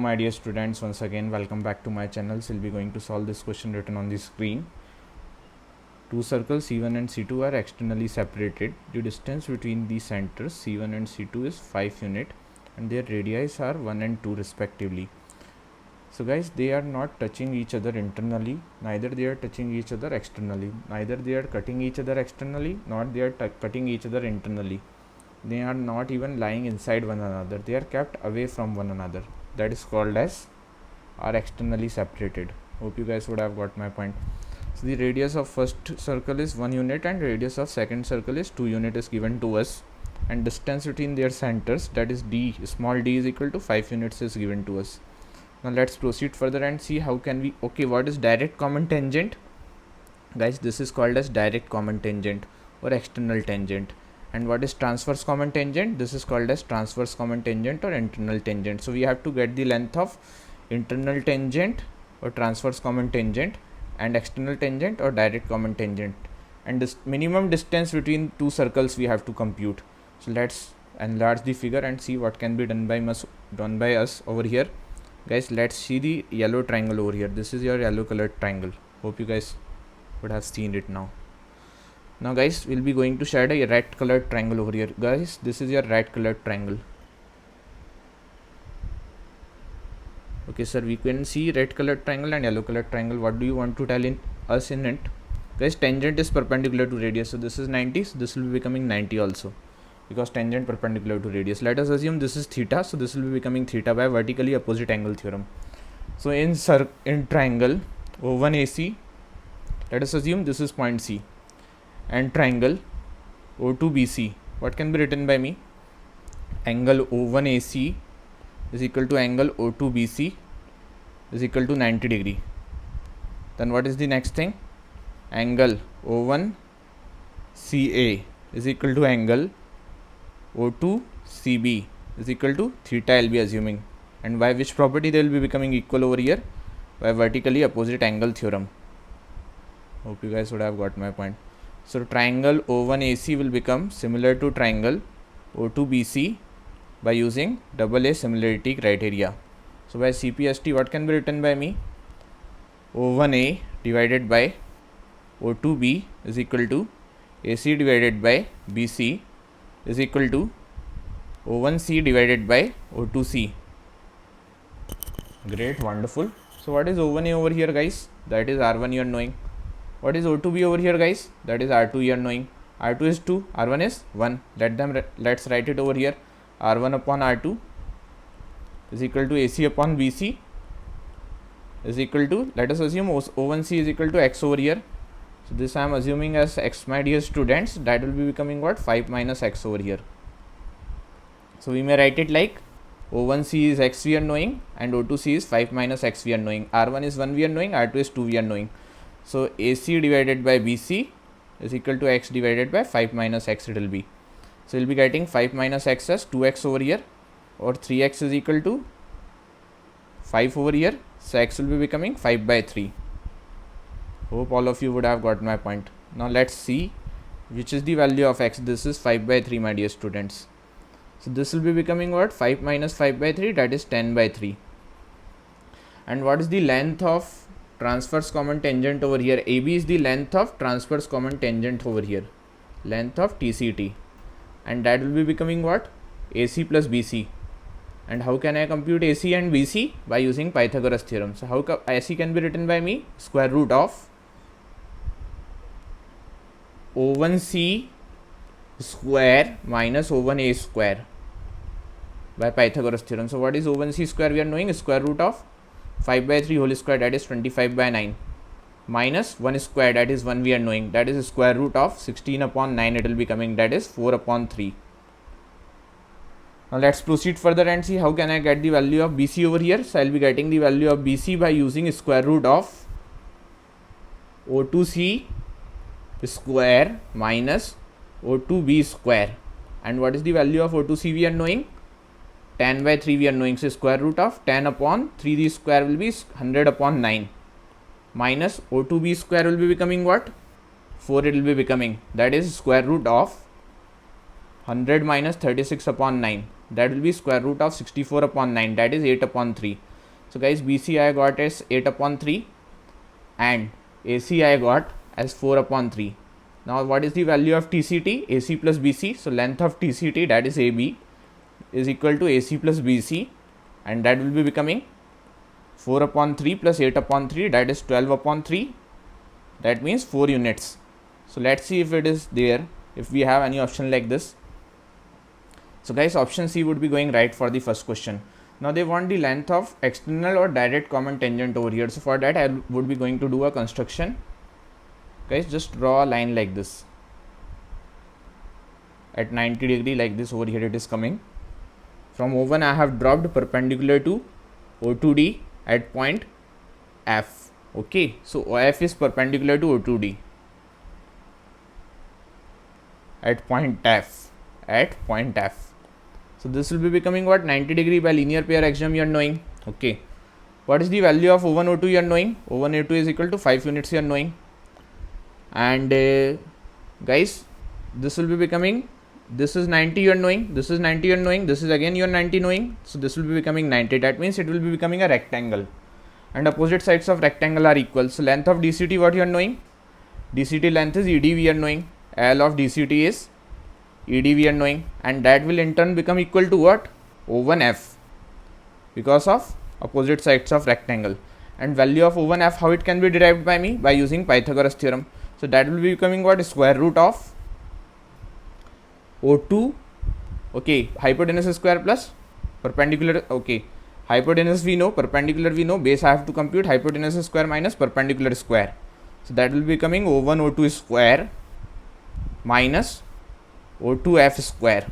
My dear students, once again welcome back to my channel. So we'll be going to solve this question written on the screen. Two circles C1 and C2 are externally separated. The distance between the centers C1 and C2 is 5 unit and their radii are 1 and 2 respectively. So guys, they are not touching each other internally, neither they are touching each other externally, neither they are cutting each other externally, nor they are cutting each other internally. They are not even lying inside one another, they are kept away from one another. That is called as are externally separated. Hope you guys would have got my point. So the radius of first circle is 1 unit and radius of second circle is 2 unit is given to us, and distance between their centers, that is d, small d, is equal to 5 units is given to us. Now let's proceed further and see how can we, what is direct common tangent? Guys, this is called as direct common tangent or external tangent. And what is transverse common tangent? This is called as transverse common tangent or internal tangent. So we have to get the length of internal tangent or transverse common tangent and external tangent or direct common tangent, and this minimum distance between two circles we have to compute. So let's enlarge the figure and see what can be done by us over here. Guys, let's see the yellow triangle over here. This is your yellow colored triangle. Hope you guys would have seen it now. Now guys, we'll be going to shade a red colored triangle over here. Guys, this is your red colored triangle. Okay sir, we can see red colored triangle and yellow colored triangle. What do you want to tell us in it? Guys, tangent is perpendicular to radius, so this is 90, so this will be becoming 90 also, because tangent perpendicular to radius. Let us assume this is theta, so this will be becoming theta by vertically opposite angle theorem. So in triangle O1AC, let us assume this is point C, and triangle O2BC, what can be written by me? Angle O1AC is equal to angle O2BC is equal to 90 degree. Then what is the next thing? Angle O1CA is equal to angle O2CB is equal to theta, I'll be assuming. And by which property they will be becoming equal over here? By vertically opposite angle theorem. Hope you guys would have got my point. So triangle O1AC will become similar to triangle O2BC by using AA similarity criteria. So by CPST, what can be written by me? O1A divided by O2B is equal to AC divided by BC is equal to O1C divided by O2C. Great, wonderful. So what is O1A over here, guys? That is R1 you are knowing. What is O2B over here, guys? That is R2 you are knowing. R2 is 2, R1 is 1. Let's write it over here. R1 upon R2 is equal to AC upon BC is equal to, let us assume O1C is equal to X over here. So this I am assuming as X, my dear students. That will be becoming what? 5 minus X over here. So we may write it like O1C is X we are knowing and O2C is 5 minus X we are knowing. R1 is 1 we are knowing, R2 is 2 we are knowing. So AC divided by BC is equal to X divided by 5 minus X it will be. So we'll be getting 5 minus X as 2X over here, or 3X is equal to 5 over here. So X will be becoming 5 by 3. Hope all of you would have got my point. Now let's see which is the value of X. This is 5 by 3, my dear students. So this will be becoming what? 5 minus 5 by 3, that is 10 by 3. And what is the length of transverse common tangent over here? AB is the length of transverse common tangent over here, length of TCT. And that will be becoming what? AC plus BC. And how can I compute AC and BC? By using Pythagoras theorem. So how AC can be written by me? Square root of O1C square minus O1A square by Pythagoras theorem. So what is O1C square? We are knowing square root of 5 by 3 whole square, that is 25 by 9, minus 1 square, that is 1 we are knowing, that is square root of 16 upon 9 it will be coming, that is 4 upon 3. Now let's proceed further and see how can I get the value of BC over here. So I will be getting the value of BC by using square root of O2C square minus O2B square. And what is the value of O2C we are knowing? 10 by 3 we are knowing. So square root of 10 upon 3, the square will be 100 upon 9, minus O2B square will be becoming what? 4 it will be becoming, that is square root of 100 minus 36 upon 9, that will be square root of 64 upon 9, that is 8 upon 3. So guys, BC I got as 8/3 and AC I got as 4/3. Now what is the value of TCT? AC plus BC. So length of TCT, that is AB, is equal to AC plus BC, and that will be becoming 4/3 plus 8/3, that is 12/3. That means 4 units. So let's see if it is there, if we have any option like this. So guys, option C would be going right for the first question. Now they want the length of external or direct common tangent over here. So for that I would be going to do a construction. Guys, just draw a line like this at 90 degree, like this. Over here it is coming. From O1 I have dropped perpendicular to O2D at point F. Okay, so OF is perpendicular to O2D at point F. So this will be becoming what? 90 degree by linear pair axiom you are knowing. Okay, what is the value of O1 O2 you are knowing? O1 O2 is equal to 5 units you are knowing. And guys, this will be becoming, this is 90 you are knowing, this is 90 you are knowing, this is again you are 90 knowing. So this will be becoming 90. That means it will be becoming a rectangle, and opposite sides of rectangle are equal. So length of DCT, what you are knowing? DCT length is ED we are knowing. L of DCT is ED we are knowing, and that will in turn become equal to what? O1F, because of opposite sides of rectangle. And value of O1F, how it can be derived by me? By using Pythagoras theorem. So that will be becoming what? Square root of O2, okay, hypotenuse square plus perpendicular, okay, hypotenuse we know, perpendicular we know, base I have to compute, hypotenuse square minus perpendicular square. So that will be becoming O1 O2 square minus O2F square.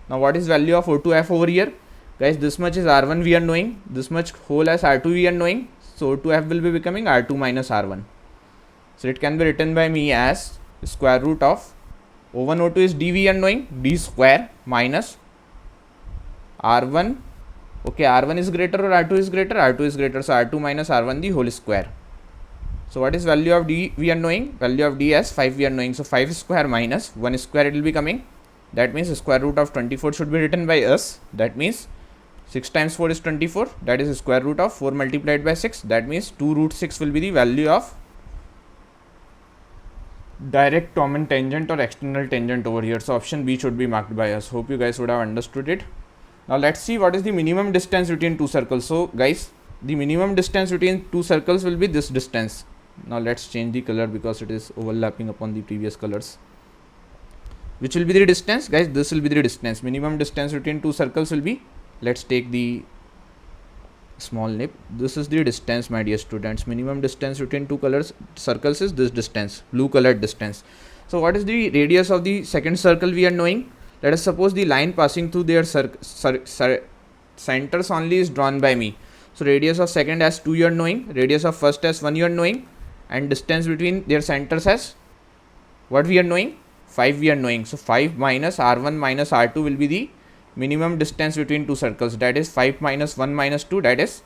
Now what is value of O2F over here? Guys, this much is R1 we are knowing, this much whole as R2 we are knowing. So O2F will be becoming R2 minus R1. So it can be written by me as square root of O1 O2 is D we are knowing, D square minus R1. Okay, R1 is greater or R2 is greater? R2 is greater. So R2 minus R1 the whole square. So what is value of D we are knowing? Value of D as 5 we are knowing. So 5 square minus 1 square it will be coming. That means square root of 24 should be written by us. That means 6 times 4 is 24. That is square root of 4 multiplied by 6. That means 2 root 6 will be the value of direct common tangent or external tangent over here. So option B should be marked by us. Hope you guys would have understood it. Now let's see what is the minimum distance between two circles. So guys, the minimum distance between two circles will be this distance. Now let's change the color because it is overlapping upon the previous colors. Which will be the distance? Guys, this will be the distance. Minimum distance between two circles will be, let's take the small nib. This is the distance, my dear students. Minimum distance between two circles is this distance, blue colored distance. So what is the radius of the second circle we are knowing? Let us suppose the line passing through their centers only is drawn by me. So radius of second as 2 you are knowing, radius of first as 1 you are knowing, and distance between their centers as what we are knowing? 5 we are knowing. So 5 minus R1 minus R2 will be the minimum distance between two circles. That is 5 minus 1 minus 2, that is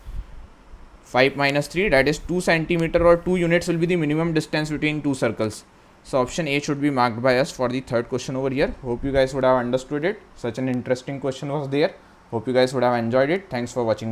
5 minus 3, that is 2 centimeter or 2 units will be the minimum distance between two circles. So option A should be marked by us for the third question over here. Hope you guys would have understood it. Such an interesting question was there. Hope you guys would have enjoyed it. Thanks for watching.